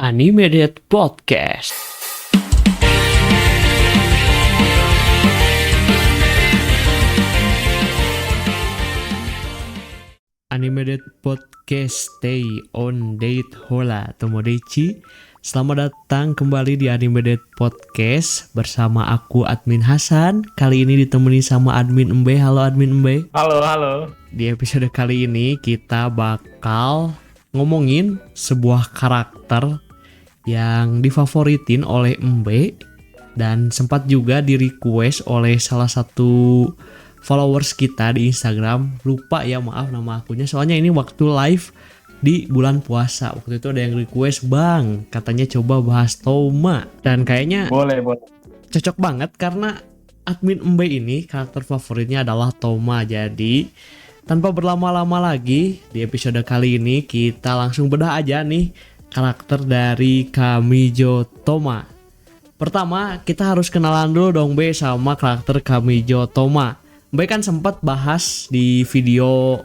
Animated Podcast. Animated Podcast Stay on Date Hola Tomodachi. Selamat datang kembali di Animated Podcast bersama aku Admin Hasan. Kali ini ditemani sama Admin Embe. Halo Admin Embe. Halo. Di episode kali ini kita bakal ngomongin sebuah karakter yang difavoritin oleh Embe dan sempat juga di-request oleh salah satu followers kita di Instagram. Lupa ya, maaf nama akunnya, soalnya ini waktu live di bulan puasa. Waktu itu ada yang request, "Bang, katanya coba bahas Toma." Dan kayaknya Boleh. cocok banget karena admin Embe ini karakter favoritnya adalah Toma. Jadi tanpa berlama-lama lagi, di episode kali ini kita langsung bedah aja nih karakter dari Kamijo Toma. Pertama, kita harus kenalan dulu dong Be sama karakter Kamijo Toma. Be kan sempat bahas di video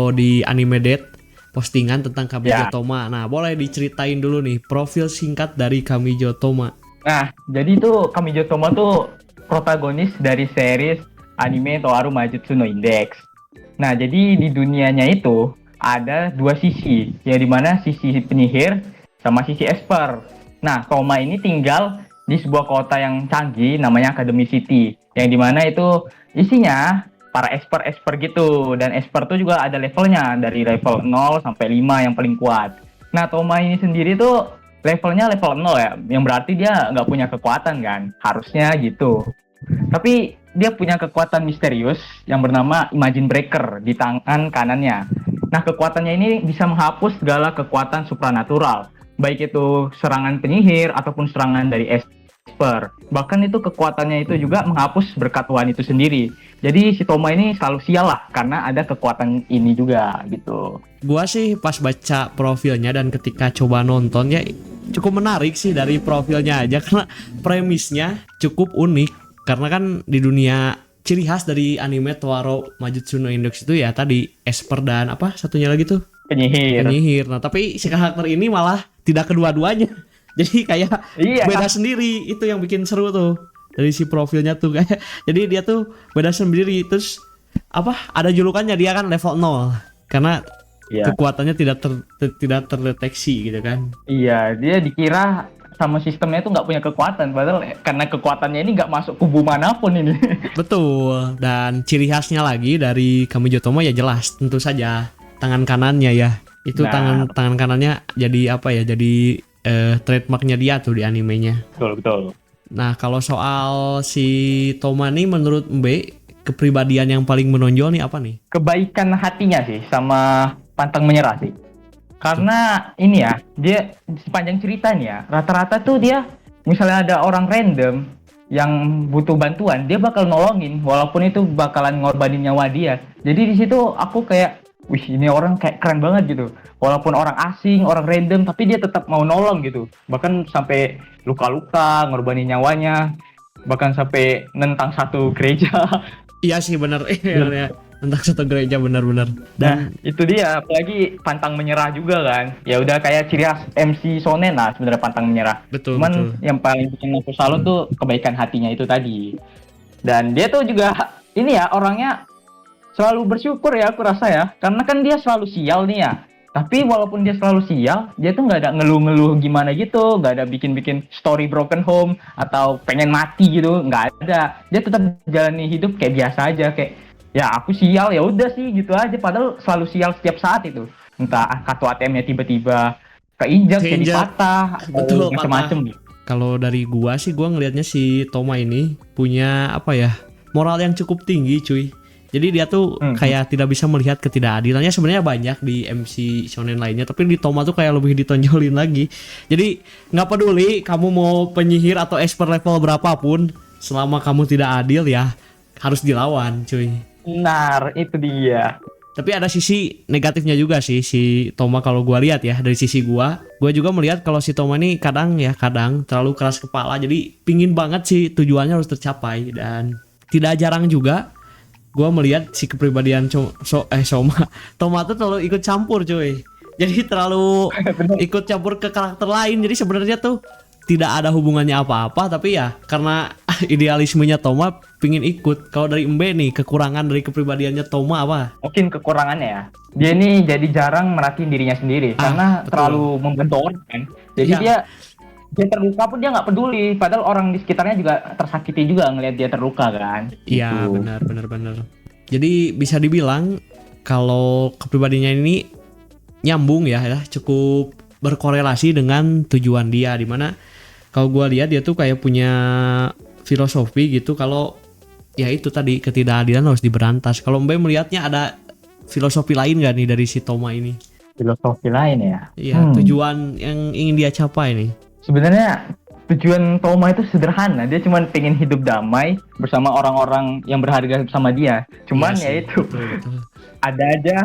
di Animated postingan tentang Kamijo Toma. Nah, boleh diceritain dulu nih profil singkat dari Kamijo Toma. Nah, jadi tuh Kamijo Toma tuh protagonis dari series anime Toaru Majutsu no Index. Nah, jadi di dunianya itu ada dua sisi, yang dimana sisi penyihir sama sisi esper. Nah, Toma ini tinggal di sebuah kota yang canggih namanya Academy City, yang dimana itu isinya para esper gitu, dan esper tuh juga ada levelnya dari level 0 sampai 5 yang paling kuat. Nah, Toma ini sendiri tuh levelnya level 0 ya, yang berarti dia nggak punya kekuatan kan, harusnya gitu. Tapi dia punya kekuatan misterius yang bernama Imagine Breaker di tangan kanannya. Nah, kekuatannya ini bisa menghapus segala kekuatan supranatural, baik itu serangan penyihir ataupun serangan dari esper. Bahkan itu kekuatannya itu juga menghapus berkat Tuhan itu sendiri. Jadi si Toma ini selalu sial lah karena ada kekuatan ini juga gitu. Gua sih pas baca profilnya dan ketika coba nonton ya cukup menarik sih dari profilnya aja, karena premisnya cukup unik. Karena kan di dunia ciri khas dari anime Toaru Majutsu no Index itu ya tadi esper dan apa satunya lagi tuh? Penyihir. Nah, tapi si karakter ini malah tidak kedua-duanya. Jadi kayak beda sendiri, itu yang bikin seru tuh. Dari si profilnya tuh kayak jadi dia tuh beda sendiri. Terus ada julukannya, dia kan level 0 karena kekuatannya tidak terdeteksi gitu kan. Iya, dia dikira sama sistemnya itu nggak punya kekuatan, padahal karena kekuatannya ini nggak masuk kubu manapun ini. Betul, dan ciri khasnya lagi dari Kamijo Toma ya jelas, tentu saja tangan kanannya ya. Itu tangan kanannya jadi jadi trademarknya dia tuh di animenya. Betul. Nah, kalau soal si Toma nih menurut Mbe, kepribadian yang paling menonjol nih apa nih? Kebaikan hatinya sih sama pantang menyerah sih. Karena ini ya, dia sepanjang ceritanya rata-rata tuh dia misalnya ada orang random yang butuh bantuan, dia bakal nolongin walaupun itu bakalan ngorbanin nyawa dia. Jadi di situ aku kayak, wih, ini orang kayak keren banget gitu. Walaupun orang asing, orang random, tapi dia tetap mau nolong gitu. Bahkan sampai luka-luka, ngorbanin nyawanya, bahkan sampai nentang satu gereja. Iya sih benar. Tentang satu gereja benar-benar. Dan itu dia, apalagi pantang menyerah juga kan. Ya udah kayak ciri khas MC shonen lah sebenarnya, pantang menyerah. Betul. Yang paling bikin aku salut tuh kebaikan hatinya itu tadi. Dan dia tuh juga ini ya, orangnya selalu bersyukur ya aku rasa ya. Karena kan dia selalu sial nih ya. Tapi walaupun dia selalu sial, dia tuh nggak ada ngeluh-ngeluh gimana gitu, nggak ada bikin-bikin story broken home atau pengen mati gitu, nggak ada. Dia tetap jalani hidup kayak biasa aja, kayak ya aku sial ya udah sih gitu aja, padahal selalu sial setiap saat itu. Entah kartu ATM-nya tiba-tiba keinjak jadi patah, betul, macam-macam. Kalau dari gua sih, gua ngelihatnya si Toma ini punya moral yang cukup tinggi cuy. Jadi dia tuh kayak tidak bisa melihat ketidakadilannya. Sebenarnya banyak di MC shonen lainnya, tapi di Toma tuh kayak lebih ditonjolin lagi. Jadi nggak peduli kamu mau penyihir atau esper level berapapun, selama kamu tidak adil ya harus dilawan cuy. Benar, itu dia. Tapi ada sisi negatifnya juga sih si Toma kalau gua lihat ya. Dari sisi gua juga melihat kalau si Toma ini kadang terlalu keras kepala. Jadi pingin banget sih tujuannya harus tercapai, dan tidak jarang juga gua melihat si kepribadian Toma tuh terlalu ikut campur cuy. Jadi terlalu ikut campur ke karakter lain. Jadi sebenarnya tuh tidak ada hubungannya apa-apa, tapi ya karena idealismenya Toma pingin ikut. Kalau dari Embe nih, kekurangan dari kepribadiannya Toma apa? Mungkin kekurangannya ya, dia ini jadi jarang merhatiin dirinya sendiri karena betul. terlalu membantu orang kan. Jadi Iya. dia terluka pun dia nggak peduli, padahal orang di sekitarnya juga tersakiti juga ngelihat dia terluka kan. Iya, Gitu. benar. Jadi bisa dibilang kalau kepribadiannya ini nyambung ya, cukup berkorelasi dengan tujuan dia, dimana kalau gue lihat dia tuh kayak punya filosofi gitu, kalau ya itu tadi ketidakadilan harus diberantas. Kalau Mbak melihatnya ada filosofi lain gak nih dari si Toma ini? Filosofi lain ya. Iya, tujuan yang ingin dia capai nih. Sebenarnya tujuan Toma itu sederhana, dia cuma pengen hidup damai bersama orang-orang yang berharga bersama dia. Cuman Iya ya sih, itu betul. ada aja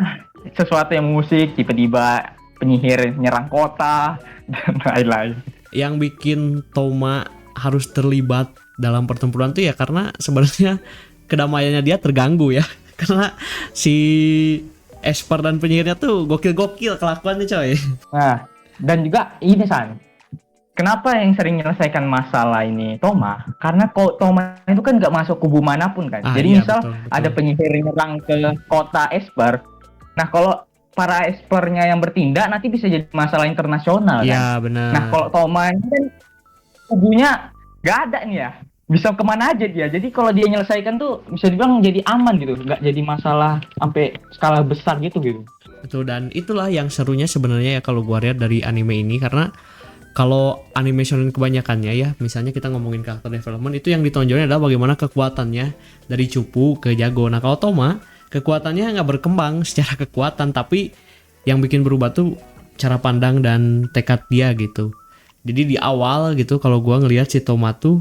sesuatu yang musik, tiba-tiba penyihir nyerang kota dan lain-lain. Yang bikin Toma harus terlibat dalam pertempuran tuh ya karena sebenarnya kedamaiannya dia terganggu ya. Karena si Esper dan penyihirnya tuh gokil-gokil kelakuannya coy. Nah, dan juga ini San, kenapa yang sering menyelesaikan masalah ini Toma? Karena kok Toma itu kan nggak masuk kubu manapun kan. Jadi Iya, misal betul. ada penyihir nyerang ke kota Esper, nah kalau para Espernya yang bertindak nanti bisa jadi masalah internasional kan. Iya, benar. Nah kalau Toma ini kan kubunya nggak ada nih ya, bisa kemana aja dia. Jadi kalau dia nyelesaikan tuh bisa dibilang jadi aman gitu, nggak jadi masalah sampai skala besar gitu. Betul, dan itulah yang serunya sebenarnya ya kalau gua lihat dari anime ini, karena kalau animation kebanyakannya ya, misalnya kita ngomongin karakter development, itu yang ditonjolnya adalah bagaimana kekuatannya dari cupu ke jago. Nah kalau Toma, kekuatannya nggak berkembang secara kekuatan, tapi yang bikin berubah tuh cara pandang dan tekad dia gitu. Jadi di awal gitu kalau gua ngelihat si Toma tuh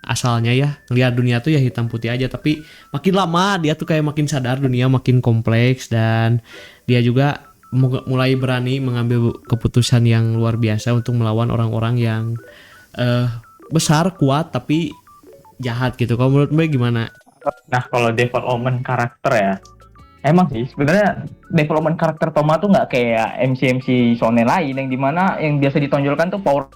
asalnya ya ngelihat dunia tuh ya hitam putih aja, tapi makin lama dia tuh kayak makin sadar dunia makin kompleks, dan dia juga mulai berani mengambil keputusan yang luar biasa untuk melawan orang-orang yang besar, kuat, tapi jahat gitu. Kalau menurut Mbak gimana? Nah kalau development karakter ya, emang sih sebenarnya development karakter Toma tuh nggak kayak MC shonen lain yang dimana yang biasa ditonjolkan tuh power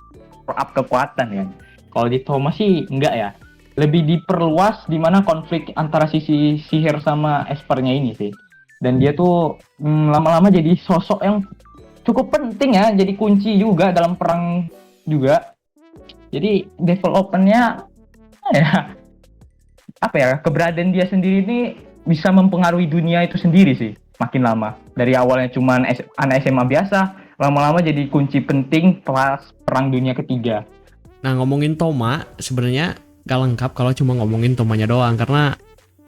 up kekuatan kan. Kalau di Toma sih enggak ya, lebih diperluas dimana konflik antara sisi sihir sama Espernya ini sih. Dan dia tuh lama-lama jadi sosok yang cukup penting ya, jadi kunci juga dalam perang juga. Jadi developmentnya ya apa ya, keberadaan dia sendiri ini bisa mempengaruhi dunia itu sendiri sih makin lama. Dari awalnya cuman anak SMA biasa, lama-lama jadi kunci penting pas perang dunia ketiga. Nah ngomongin Toma sebenarnya gak lengkap kalau cuma ngomongin Tomanya doang, karena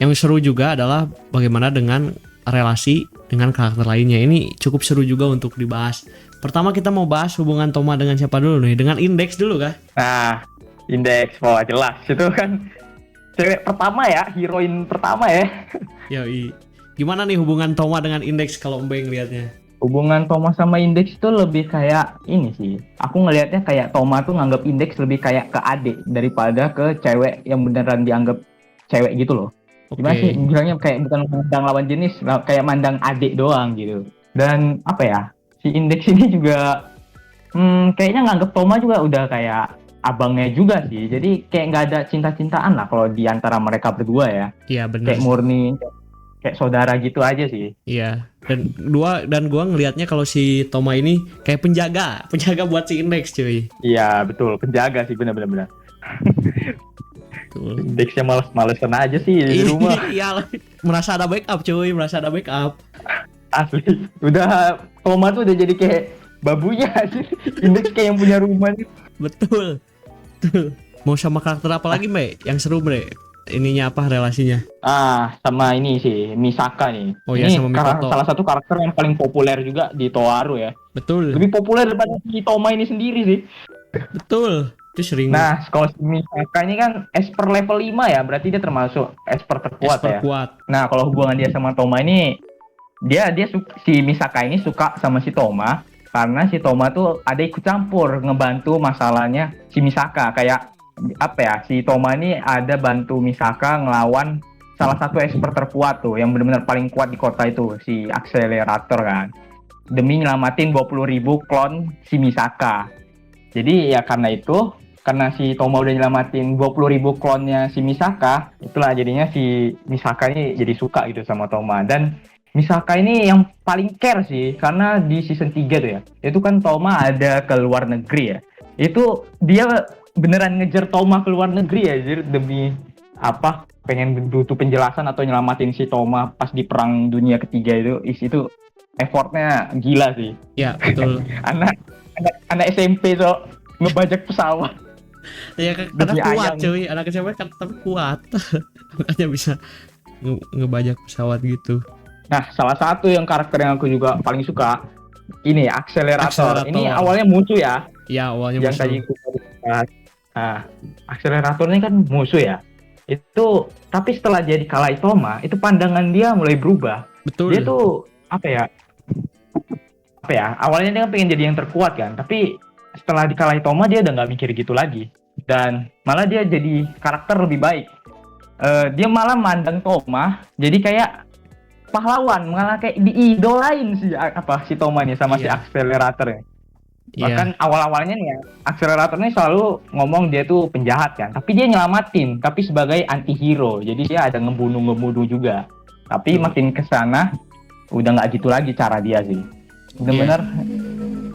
yang seru juga adalah bagaimana dengan relasi dengan karakter lainnya. Ini cukup seru juga untuk dibahas. Pertama kita mau bahas hubungan Toma dengan siapa dulu nih? Dengan Index dulu kah? Nah, Index, wah jelas itu kan cewek pertama ya, heroin pertama ya. Yoi. Gimana nih hubungan Toma dengan Index kalau Mbak ngelihatnya? Hubungan Toma sama Index itu lebih kayak ini sih. Aku ngelihatnya kayak Toma tuh nganggap Index lebih kayak ke adik daripada ke cewek yang beneran dianggap cewek gitu loh. Gimana sih bilangnya, kayak bukan mandang lawan jenis, kayak mandang adik doang gitu. Dan apa ya, si Index ini juga kayaknya nganggap Toma juga udah kayak abangnya juga sih. Jadi kayak nggak ada cinta-cintaan lah kalau di antara mereka berdua ya. Iya benar. Kayak murni kayak saudara gitu aja sih. Iya. Dan gua ngelihatnya kalau si Toma ini kayak penjaga buat si Index cuy. Iya betul, penjaga sih, benar-benar. Indexnya males-malesan aja sih di rumah. Iya, merasa ada backup cuy, Asli, udah Toma tuh udah jadi kayak babunya aja. Index kayak yang punya rumah nih. Betul. Mau sama karakter apa lagi Mbak? Yang seru Mbak? Ininya apa relasinya? Sama ini sih, Misaka nih. Oh iya, ini sama Mikoto. salah satu karakter yang paling populer juga di Toaru ya. Betul. Lebih populer daripada si Toma ini sendiri sih. Betul. Itu sering. Nah, kalau si Misaka ini kan Esper level 5 ya, berarti dia termasuk Esper terkuat ya. Kuat. Nah, kalau hubungan dia sama Toma ini, si Misaka ini suka sama si Toma karena si Toma tuh ada ikut campur ngebantu masalahnya si Misaka. Kayak apa ya, si Toma ini ada bantu Misaka ngelawan salah satu Esper terkuat tuh, yang benar-benar paling kuat di kota itu, si Akselerator kan. demi nyelamatin 20.000 klon si Misaka. Jadi ya karena si Toma udah nyelamatin 20.000 klonnya si Misaka, itulah jadinya si Misaka ini jadi suka gitu sama Toma. Dan Misaka ini yang paling care sih, karena di season 3 tuh ya, itu kan Toma ada ke luar negeri ya. Itu dia beneran ngejar Toma ke luar negeri ya, jadi demi apa? Pengen butuh penjelasan atau nyelamatin si Toma pas di perang dunia ketiga itu effortnya gila sih. Ya, betul. anak SMP so ngebajak pesawat Ya karena demi kuat ayang. cuy, anak cewek kan tapi kuat. Makanya bisa ngebajak pesawat gitu. Nah, salah satu yang karakter yang aku juga paling suka ini Akselerator. Ini Akselerator. awalnya musuh ya, Ya, awalnya yang musuh. tadi kita bahas. Nah, Akselerator ini kan musuh ya. Itu tapi setelah dia dikalahin Toma, itu pandangan dia mulai berubah. Betul. Dia tuh apa ya? Awalnya dia kan pengen jadi yang terkuat kan, tapi setelah dikalahin Toma dia udah nggak mikir gitu lagi. Dan malah dia jadi karakter lebih baik. Dia malah mandang Toma jadi kayak pahlawan, malah kayak diidolain si Toma nih sama si Iya. Akselerator ya. Iya. Bahkan awal-awalnya nih ya, Akselerator ini selalu ngomong dia tuh penjahat kan, tapi dia nyelamatin, tapi sebagai anti-hero. Jadi dia ada ngebunuh juga. Tapi makin kesana udah nggak gitu lagi cara dia sih. Bener-bener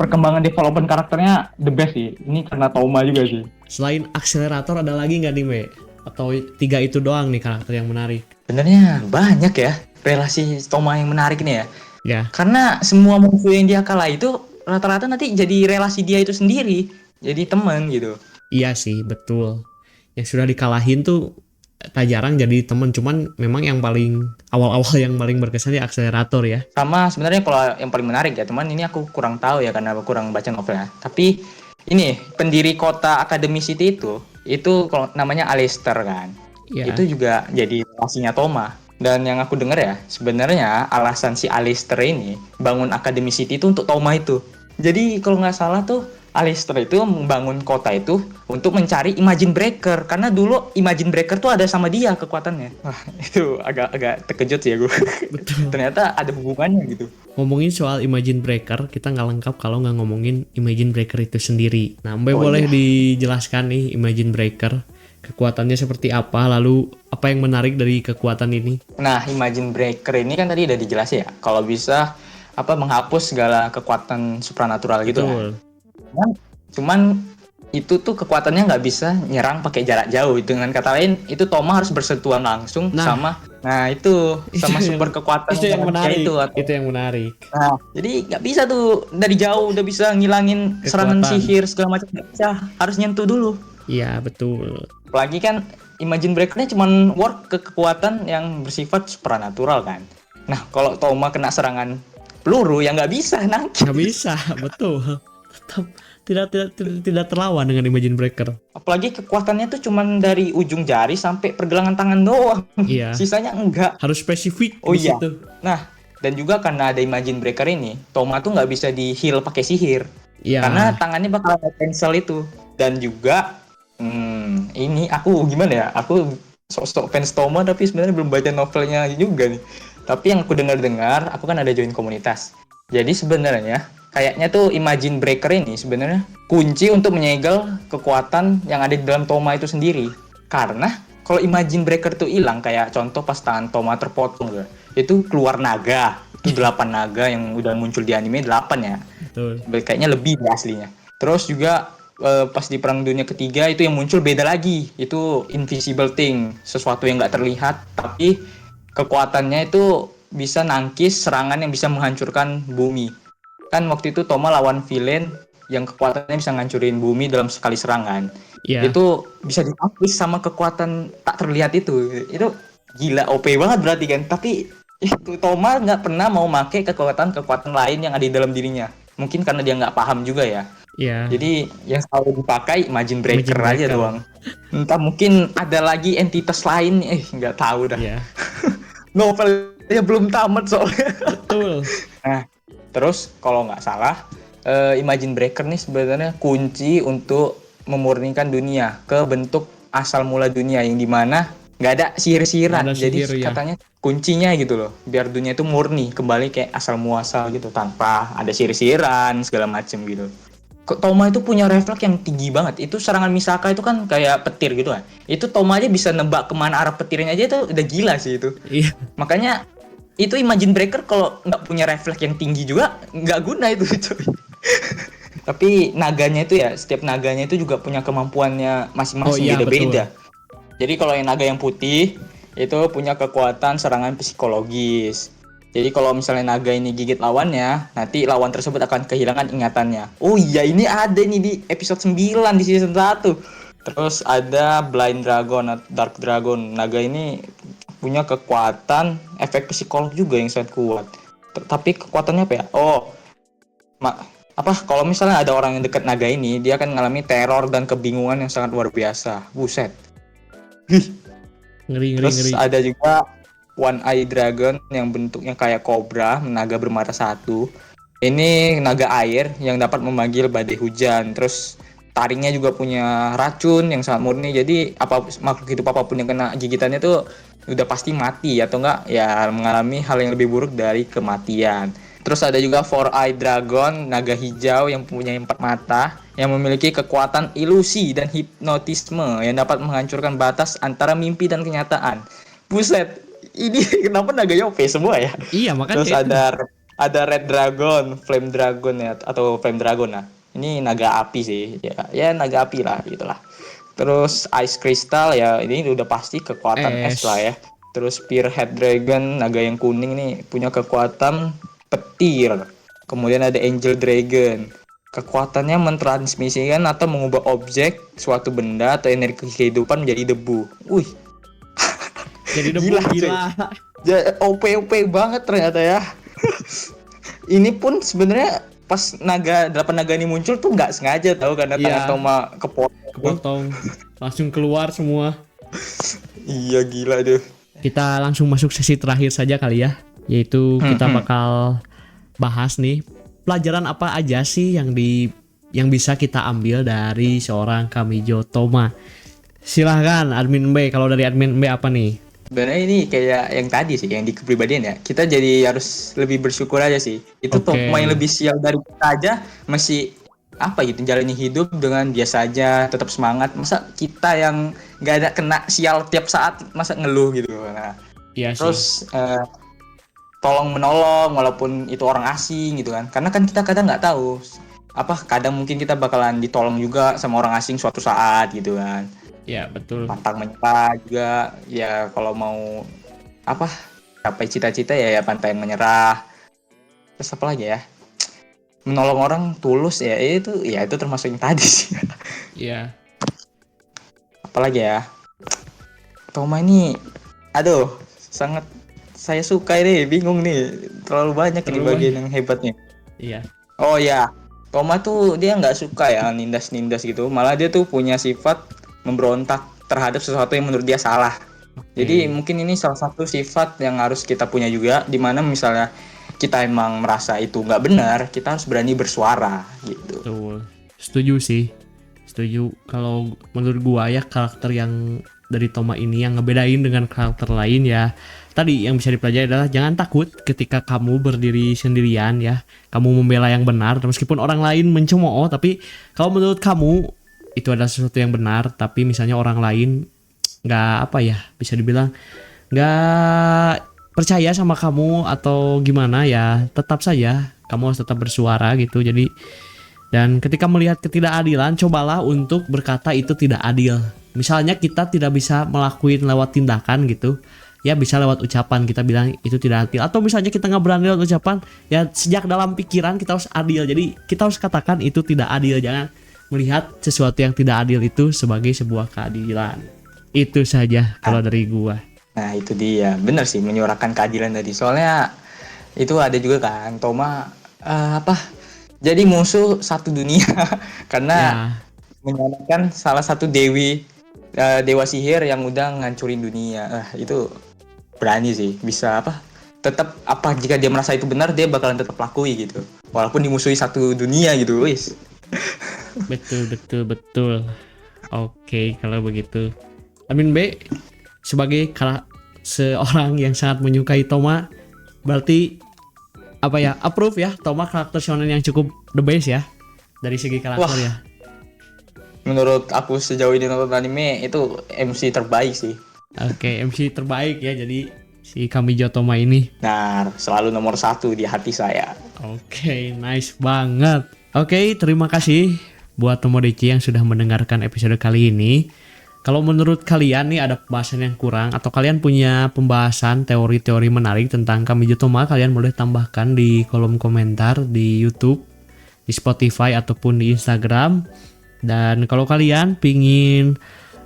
perkembangan development karakternya the best sih. Ini karena Toma juga sih. Selain Akselerator ada lagi nggak nih, Me? Atau 3 itu doang nih karakter yang menarik? Sebenarnya banyak ya relasi Toma yang menarik nih ya. Ya. Karena semua musuh yang dia kalah itu rata-rata nanti jadi relasi dia itu sendiri, jadi teman gitu. Iya sih, betul. Yang sudah dikalahin tuh tak jarang jadi temen, cuman memang yang paling awal-awal yang paling berkesan ya Akselerator ya. Sama sebenarnya kalau yang paling menarik ya, teman ini aku kurang tahu ya karena aku kurang baca novelnya. Tapi ini pendiri kota Academy City itu kalau namanya Alistair kan. Iya. Itu juga jadi relasinya Toma. Dan yang aku dengar ya, sebenarnya alasan si Alistair ini bangun Academy City itu untuk Toma itu. Jadi kalau nggak salah tuh Alistair itu membangun kota itu untuk mencari Imagine Breaker. Karena dulu Imagine Breaker tuh ada sama dia kekuatannya. Wah, itu agak terkejut sih ya gue. Betul. Ternyata ada hubungannya gitu. Ngomongin soal Imagine Breaker, kita nggak lengkap kalau nggak ngomongin Imagine Breaker itu sendiri. Nah, Mbak boleh dijelaskan nih Imagine Breaker, kekuatannya seperti apa, lalu apa yang menarik dari kekuatan ini? Nah, Imagine Breaker ini kan tadi udah dijelasin ya. Kalau bisa menghapus segala kekuatan supranatural gitu Betul. kan. Cuman itu tuh kekuatannya nggak bisa nyerang pakai jarak jauh. Dengan kata lain, itu Toma harus bersentuhan langsung sama sama sumber kekuatan Itu yang menarik. itu. Itu yang menarik. Nah, jadi nggak bisa tuh dari jauh udah bisa ngilangin serangan Kekuatan. sihir segala macam, nggak bisa. Harus nyentuh dulu. Iya, betul. Apalagi kan Imagine Breaker-nya cuman work ke kekuatan yang bersifat supranatural kan. Nah, kalau Toma kena serangan peluru ya nggak bisa nangkis. Nggak bisa, betul. Tetap tidak terlawan dengan Imagine Breaker. Apalagi kekuatannya tuh cuman dari ujung jari sampai pergelangan tangan doang. Iya. Sisanya enggak. Harus spesifik Oh di iya. situ. Nah, dan juga karena ada Imagine Breaker ini, Toma tuh nggak bisa di heal pakai sihir. Iya. Karena tangannya bakal ada cancel itu. Dan juga ini aku gimana ya? Aku sok-sok fans Toma tapi sebenarnya belum baca novelnya juga nih. Tapi yang aku dengar-dengar, aku kan ada join komunitas. Jadi sebenarnya kayaknya tuh Imagine Breaker ini sebenarnya kunci untuk menyegel kekuatan yang ada di dalam Toma itu sendiri. Karena kalau Imagine Breaker tuh hilang, kayak contoh pas tangan Toma terpotong gitu, itu keluar naga. Itu 8 naga yang udah muncul di anime 8 ya. Betul. Kayaknya lebih dari aslinya. Terus juga pas di perang dunia ketiga itu yang muncul beda lagi. Itu invisible thing, sesuatu yang nggak terlihat tapi kekuatannya itu bisa nangkis serangan yang bisa menghancurkan bumi. Kan waktu itu Toma lawan villain yang kekuatannya bisa ngancurin bumi dalam sekali serangan. Iya. Itu bisa ditangkis sama kekuatan tak terlihat itu. Itu gila OP banget berarti kan. Tapi itu Toma nggak pernah mau pakai kekuatan lain yang ada di dalam dirinya. Mungkin karena dia nggak paham juga ya. Iya. Jadi yang selalu dipakai Imagine Breaker aja Breaker. doang. Entah mungkin ada lagi entitas lain, nggak tahu dah. Iya. Novelnya belum tamat soalnya. Betul. Nah, terus kalau nggak salah, Imagine Breaker nih sebenarnya kunci untuk memurnikan dunia ke bentuk asal mula dunia yang dimana nggak ada sihir-sihiran. Nggak ada Jadi sihir, ya. katanya kuncinya gitu loh, biar dunia itu murni kembali kayak asal muasal gitu tanpa ada sihir-sihiran segala macem gitu. Kok Toma itu punya refleks yang tinggi banget. Itu serangan Misaka itu kan kayak petir gitu kan. Itu Toma aja bisa nebak kemana arah petirnya aja, itu udah gila sih itu. Iya. Makanya itu Imagine Breaker kalau nggak punya refleks yang tinggi juga nggak guna itu coy. Tapi naganya itu ya, setiap naganya itu juga punya kemampuannya masing-masing, Oh iya, beda-beda. Jadi kalau yang naga yang putih itu punya kekuatan serangan psikologis. Jadi kalau misalnya naga ini gigit lawannya, nanti lawan tersebut akan kehilangan ingatannya. Oh iya, ini ada nih di episode 9 di season 1. Terus ada Blind Dragon atau Dark Dragon. Naga ini punya kekuatan efek psikolog juga yang sangat kuat. Tapi kekuatannya apa ya? Oh, kalau misalnya ada orang yang dekat naga ini, dia akan mengalami teror dan kebingungan yang sangat luar biasa. Buset. Ngeri. Terus ada juga One Eye Dragon yang bentuknya kayak kobra, naga bermata satu. Ini naga air yang dapat memanggil badai hujan. Terus taringnya juga punya racun yang sangat murni. Jadi makhluk hidup apapun yang kena gigitannya tuh udah pasti mati atau enggak ya mengalami hal yang lebih buruk dari kematian. Terus ada juga Four Eye Dragon, naga hijau yang punya 4 mata, yang memiliki kekuatan ilusi dan hipnotisme yang dapat menghancurkan batas antara mimpi dan kenyataan. Buset, ini kenapa naganya OP semua ya? Iya, makanya Terus itu. ada Red Dragon, Flame Dragon ya, atau Flame Dragon lah. Ini naga api sih, ya naga api lah gitulah. Terus Ice Crystal ya, ini udah pasti kekuatan es lah ya. Terus Spearhead Dragon, naga yang kuning nih punya kekuatan petir. Kemudian ada Angel Dragon. Kekuatannya mentransmisikan atau mengubah objek, suatu benda atau energi kehidupan menjadi debu. Wih. Jadi debu gila. OP banget ternyata ya. Ini pun sebenarnya pas 8 naga ini muncul tuh nggak sengaja tahu, karena tangan Toma kepotong. Langsung keluar semua. Iya gila tuh. Kita langsung masuk sesi terakhir saja kali ya. Yaitu kita bakal bahas nih pelajaran apa aja sih yang bisa kita ambil dari seorang Kamijo Toma. Silahkan admin B, kalau dari admin B apa nih? Sebenarnya ini kayak yang tadi sih, yang di kepribadian ya. Kita jadi harus lebih bersyukur aja sih. Itu Toma yang lebih sial dari kita aja masih jalani hidup dengan biasa aja, tetap semangat. Masa kita yang nggak ada kena sial tiap saat, masa ngeluh gitu. Nah, iya sih. Terus tolong menolong walaupun itu orang asing gitu kan, karena kan kita kadang nggak tahu kadang mungkin kita bakalan ditolong juga sama orang asing suatu saat gitu kan. Ya betul. Pantang menyerah juga ya, kalau mau capai cita-cita ya pantang menyerah. Terus apa lagi ya, menolong orang tulus ya, itu termasuk yang tadi sih. Iya. Apalagi ya, Toma ini sangat saya suka ini, bingung nih, terlalu banyak ini bagian yang hebatnya. Iya. Oh ya, Toma tuh dia nggak suka ya nindas-nindas gitu, malah dia tuh punya sifat memberontak terhadap sesuatu yang menurut dia salah. Jadi mungkin ini salah satu sifat yang harus kita punya juga, dimana misalnya kita emang merasa itu nggak benar, kita harus berani bersuara gitu. Betul. Setuju sih. Setuju. Kalau menurut gua ya, karakter yang dari Toma ini yang ngebedain dengan karakter lain ya, tadi yang bisa dipelajari adalah jangan takut ketika kamu berdiri sendirian ya. Kamu membela yang benar, meskipun orang lain mencemooh, tapi kalau menurut kamu itu adalah sesuatu yang benar, tapi misalnya orang lain nggak bisa dibilang nggak percaya sama kamu atau gimana ya, tetap saja kamu harus tetap bersuara gitu. Jadi, dan ketika melihat ketidakadilan, cobalah untuk berkata itu tidak adil. Misalnya kita tidak bisa melakukan lewat tindakan gitu, ya bisa lewat ucapan kita bilang itu tidak adil. Atau misalnya kita nggak berani lewat ucapan, ya sejak dalam pikiran kita harus adil. Jadi kita harus katakan itu tidak adil. Jangan melihat sesuatu yang tidak adil itu sebagai sebuah keadilan. Itu saja kalau dari gua. Nah itu dia, benar sih menyuarakan keadilan tadi. Soalnya itu ada juga kan Toma jadi musuh satu dunia karena menyalahkan salah satu dewa sihir yang udah ngancurin dunia. Itu berani sih, bisa tetap jika dia merasa itu benar, dia bakalan tetap lakui gitu walaupun dimusuhi satu dunia gitu, wis. Betul. Oke, kalau begitu admin B, sebagai seorang yang sangat menyukai Toma, berarti apa ya, approve ya Toma karakter shonen yang cukup the best ya dari segi karakter Wah. ya. Menurut aku sejauh ini nonton anime itu MC terbaik sih. Oke, MC terbaik ya, jadi si Kamijo Toma ini. Nah, selalu nomor 1 di hati saya. Oke, nice banget. Oke, terima kasih buat Tomodachi yang sudah mendengarkan episode kali ini. Kalau menurut kalian nih ada pembahasan yang kurang atau kalian punya pembahasan teori-teori menarik tentang Kamijo Toma, kalian boleh tambahkan di kolom komentar di YouTube, di Spotify ataupun di Instagram. Dan kalau kalian pingin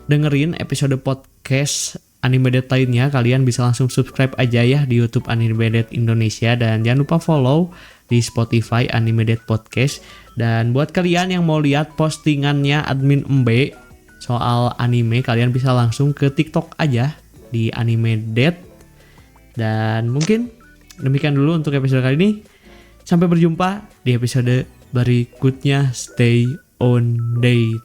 dengerin episode podcast Animeded lainnya, kalian bisa langsung subscribe aja ya di YouTube Animeded Indonesia, dan jangan lupa follow di Spotify Animeded Podcast. Dan buat kalian yang mau lihat postingannya admin Embe soal anime, kalian bisa langsung ke TikTok aja di Animeded. Dan mungkin demikian dulu untuk episode kali ini. Sampai berjumpa di episode berikutnya. Stay on day.